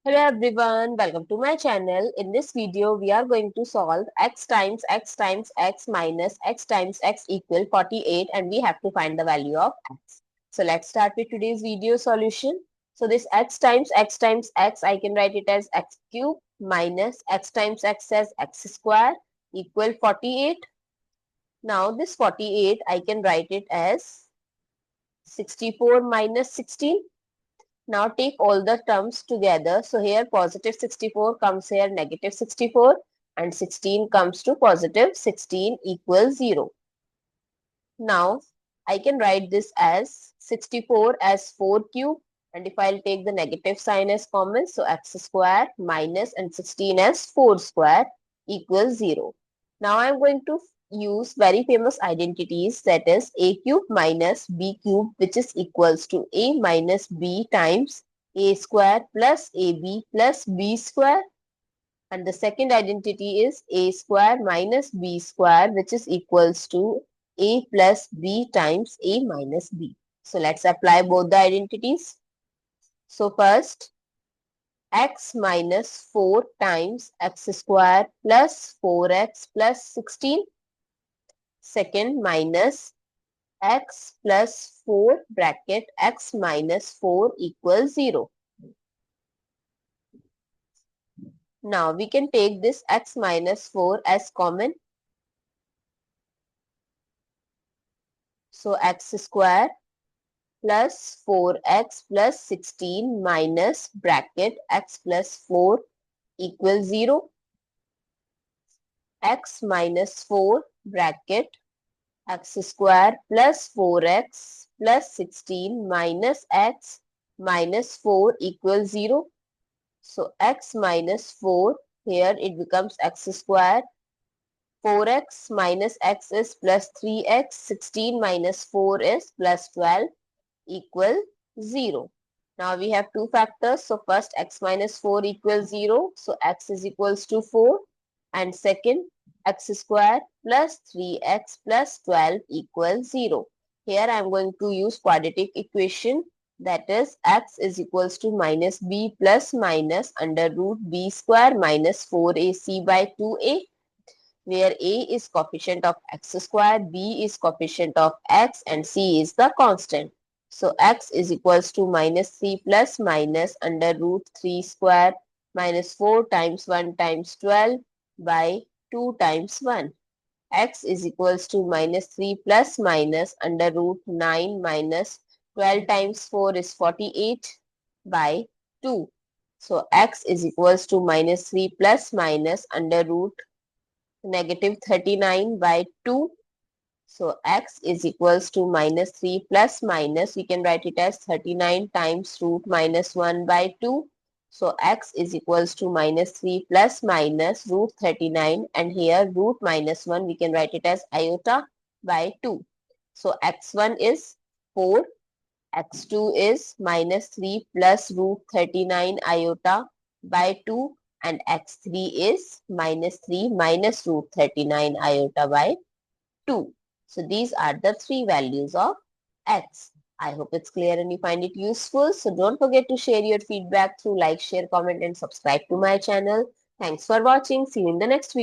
Hello everyone, welcome to my channel. In this video, we are going to solve x times x times x minus x times x equal 48 and we have to find the value of x. So let's start with today's video solution. So this x times x times x, I can write it as x cube minus x times x as x square equal 48. Now this 48, I can write it as 64 minus 16. Now take all the terms together. So here positive 64 comes here negative 64 and 16 comes to positive 16 equals 0. Now I can write this as 64 as 4 cube, and if I'll take the negative sign as common, so x square minus and 16 as 4 square equals 0. Now I'm going to use very famous identities, that is a cube minus b cube, which is equals to a minus b times a square plus ab plus b square. And the second identity is a square minus b square, which is equals to a plus b times a minus b. So let's apply both the identities. So first, x minus 4 times x square plus 4x plus 16. Second, minus x plus 4 bracket x minus 4 equals 0. Now we can take this x minus 4 as common. So x square plus 4x plus 16 minus bracket x plus 4 equals 0. X minus 4 bracket x square plus 4x plus 16 minus x minus 4 equals 0. So x minus 4, here it becomes x square. 4x minus x is plus 3x. 16 minus 4 is plus 12 equal 0. Now we have two factors. So first x minus 4 equals 0. So x is equals to 4. And second, x square plus 3x plus 12 equals 0. Here I am going to use quadratic equation, that is x is equals to minus b plus minus under root b square minus 4ac by 2a, where a is coefficient of x square, b is coefficient of x, and c is the constant. So x is equals to minus 3 plus minus under root 3 square minus 4 times 1 times 12 by 2 times 1. X is equals to minus 3 plus minus under root 9 minus 12 times 4 is 48 by 2. So x is equals to minus 3 plus minus under root negative 39 by 2. So x is equals to minus 3 plus minus, we can write it as 39 times root minus 1 by 2. So x is equals to minus 3 plus minus root 39, and here root minus 1 we can write it as iota by 2. So x1 is 4, x2 is minus 3 plus root 39 iota by 2, and x3 is minus 3 minus root 39 iota by 2. So these are the three values of x. I hope it's clear and you find it useful. So don't forget to share your feedback through like, share, comment and subscribe to my channel. Thanks for watching. See you in the next video.